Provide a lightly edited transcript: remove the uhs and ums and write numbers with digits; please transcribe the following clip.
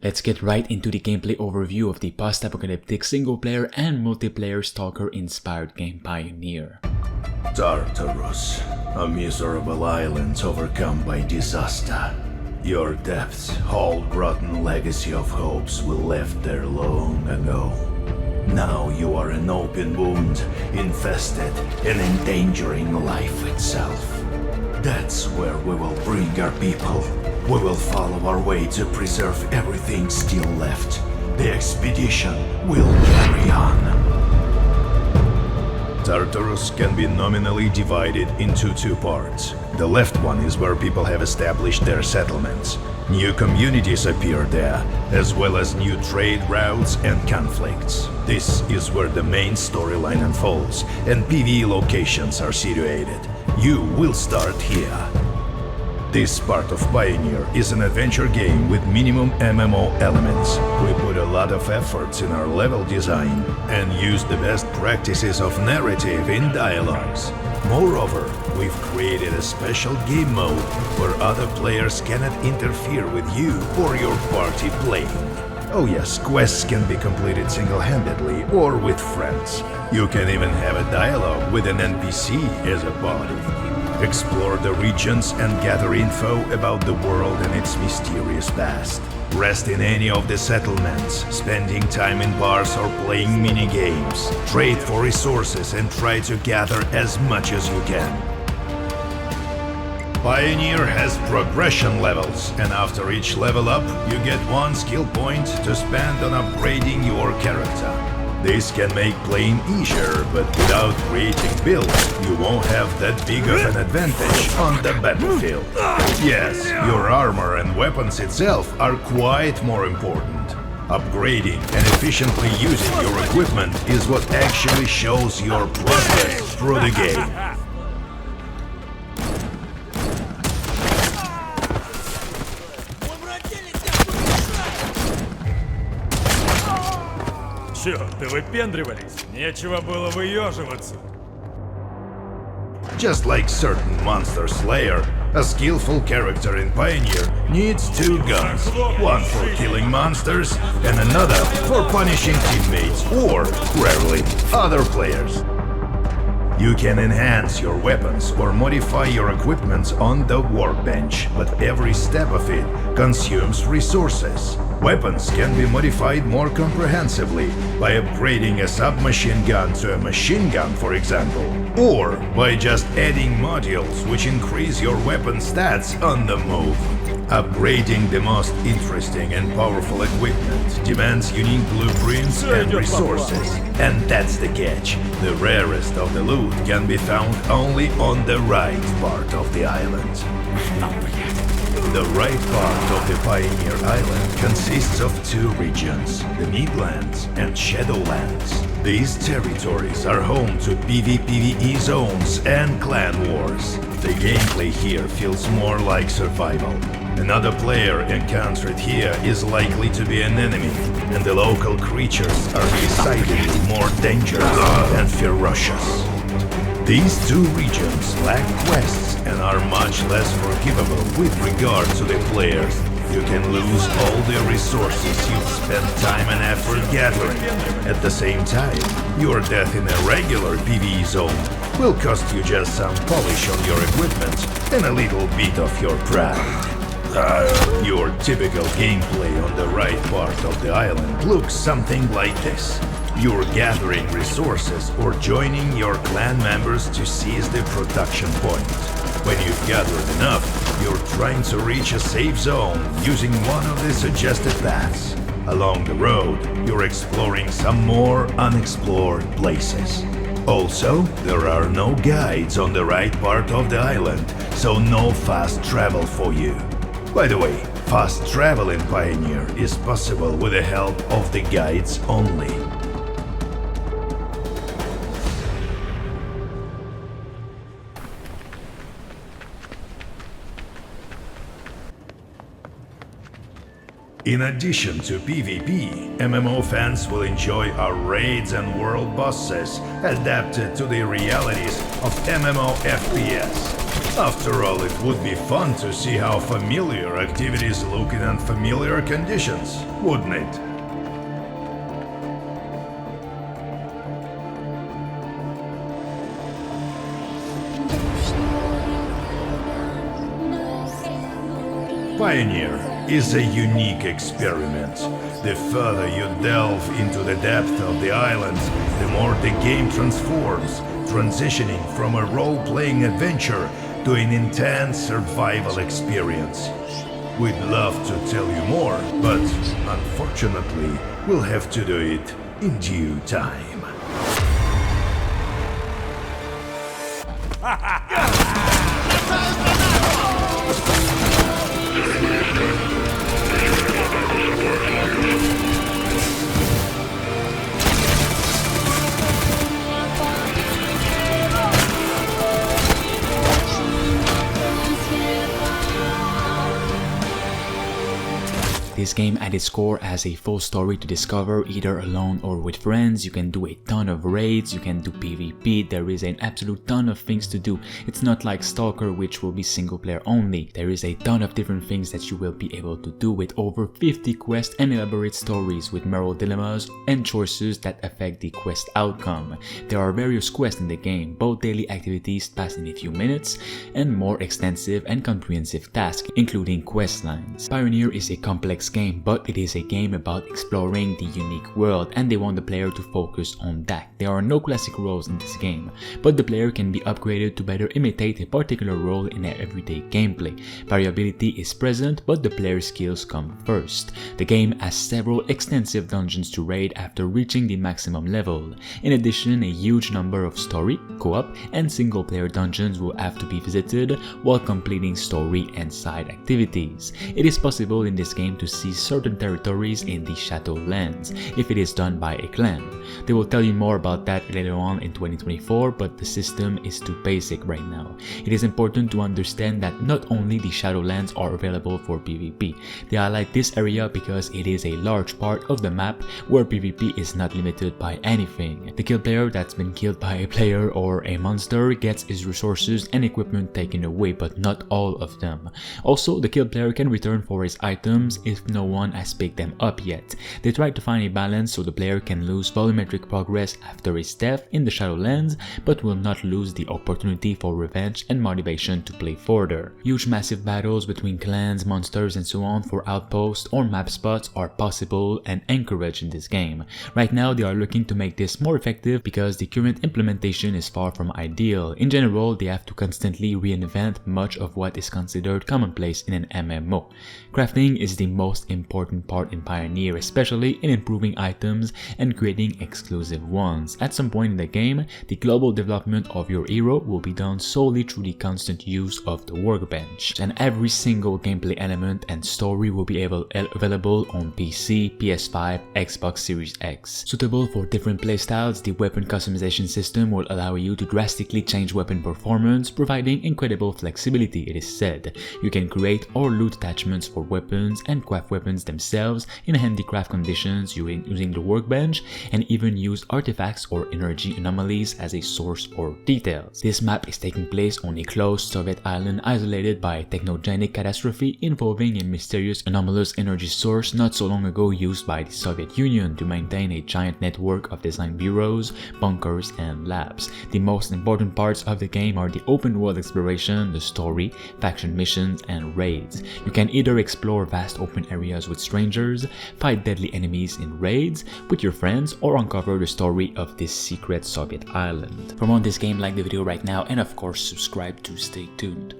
Let's get right into the gameplay overview of the post-apocalyptic single-player and multiplayer Stalker-inspired game Pioneer. Tartarus, a miserable island overcome by disaster. Your depths hold rotten legacy of hopes we left there long ago. Now you are an open wound, infested and endangering life itself. That's where we will bring our people. We will follow our way to preserve everything still left. The expedition will carry on. Tartarus can be nominally divided into two parts. The left one is where people have established their settlements. New communities appear there, as well as new trade routes and conflicts. This is where the main storyline unfolds, and PvE locations are situated. You will start here. This part of Pioneer is an adventure game with minimum MMO elements. We put a lot of efforts in our level design and use the best practices of narrative in dialogues. Moreover, we've created a special game mode where other players cannot interfere with you or your party playing. Oh yes, quests can be completed single-handedly or with friends. You can even have a dialogue with an NPC as a party. Explore the regions and gather info about the world and its mysterious past. Rest in any of the settlements, spending time in bars or playing mini-games. Trade for resources and try to gather as much as you can. Pioneer has progression levels, and after each level up, you get one skill point to spend on upgrading your character. This can make playing easier, but without creating builds, you won't have that big of an advantage on the battlefield. Yes, your armor and weapons itself are quite more important. Upgrading and efficiently using your equipment is what actually shows your progress through the game. Чё, ты выпендривались? Нечего было выёживаться. Just like certain monster slayer, a skillful character in Pioneer needs two guns, one for killing monsters and another for punishing teammates or, rarely, other players. You can enhance your weapons or modify your equipment on the workbench, but every step of it consumes resources. Weapons can be modified more comprehensively by upgrading a submachine gun to a machine gun, for example, or by just adding modules which increase your weapon stats on the move. Upgrading the most interesting and powerful equipment demands unique blueprints and resources. And that's the catch. The rarest of the loot can be found only on the right part of the island. The right part of the Pioneer Island consists of two regions, the Midlands and Shadowlands. These territories are home to PvPvE zones and clan wars. The gameplay here feels more like survival. Another player encountered here is likely to be an enemy, and the local creatures are decidedly more dangerous and ferocious. These two regions lack quests and are much less forgivable with regard to the players. You can lose all the resources you've spent time and effort gathering. At the same time, your death in a regular PvE zone will cost you just some polish on your equipment and a little bit of your pride. Your typical gameplay on the right part of the island looks something like this. You're gathering resources or joining your clan members to seize the production point. When you've gathered enough, you're trying to reach a safe zone using one of the suggested paths. Along the road, you're exploring some more unexplored places. Also, there are no guides on the right part of the island, so no fast travel for you. By the way, fast travel in Pioneer is possible with the help of the guides only. In addition to PvP, MMO fans will enjoy our raids and world bosses adapted to the realities of MMO FPS. After all, it would be fun to see how familiar activities look in unfamiliar conditions, wouldn't it? Pioneer is a unique experiment. The further you delve into the depth of the island, the more the game transforms, transitioning from a role-playing adventure to an intense survival experience. We'd love to tell you more, but unfortunately, we'll have to do it in due time. This game at its core has a full story to discover either alone or with friends. You can do a ton of raids, you can do PvP, there is an absolute ton of things to do. It's not like Stalker, which will be single player only. There is a ton of different things that you will be able to do with over 50 quests and elaborate stories with moral dilemmas and choices that affect the quest outcome. There are various quests in the game, both daily activities passed in a few minutes and more extensive and comprehensive tasks, including quest lines. Pioneer is a complex game, but it is a game about exploring the unique world, and they want the player to focus on that. There are no classic roles in this game, but the player can be upgraded to better imitate a particular role in their everyday gameplay. Variability is present, but the player's skills come first. The game has several extensive dungeons to raid after reaching the maximum level. In addition, a huge number of story, co-op, and single player dungeons will have to be visited while completing story and side activities. It is possible in this game to see certain territories in the Shadowlands if it is done by a clan. They will tell you more about that later on in 2024, but the system is too basic right now. It is important to understand that not only the Shadowlands are available for PvP. They highlight this area because it is a large part of the map where PvP is not limited by anything. The kill player that's been killed by a player or a monster gets his resources and equipment taken away, but not all of them. Also, the kill player can return for his items if no one has picked them up yet. They try to find a balance so the player can lose volumetric progress after his death in the Shadowlands, but will not lose the opportunity for revenge and motivation to play further. Huge massive battles between clans, monsters and so on for outposts or map spots are possible and encouraged in this game. Right now they are looking to make this more effective because the current implementation is far from ideal. In general, they have to constantly reinvent much of what is considered commonplace in an MMO. Crafting is the most important part in Pioneer, especially in improving items and creating exclusive ones. At some point in the game, the global development of your hero will be done solely through the constant use of the workbench, and every single gameplay element and story will be available on PC, PS5, Xbox Series X. Suitable for different playstyles, the weapon customization system will allow you to drastically change weapon performance, providing incredible flexibility. It is said you can create or loot attachments for weapons and craft weapons themselves in handicraft conditions using the workbench, and even use artifacts or energy anomalies as a source for details. This map is taking place on a closed Soviet island isolated by a technogenic catastrophe involving a mysterious anomalous energy source not so long ago used by the Soviet Union to maintain a giant network of design bureaus, bunkers and labs. The most important parts of the game are the open world exploration, the story, faction missions and raids. You can either explore vast open areas with strangers, fight deadly enemies in raids with your friends, or uncover the story of this secret Soviet island. For more on this game, like the video right now and of course subscribe to stay tuned.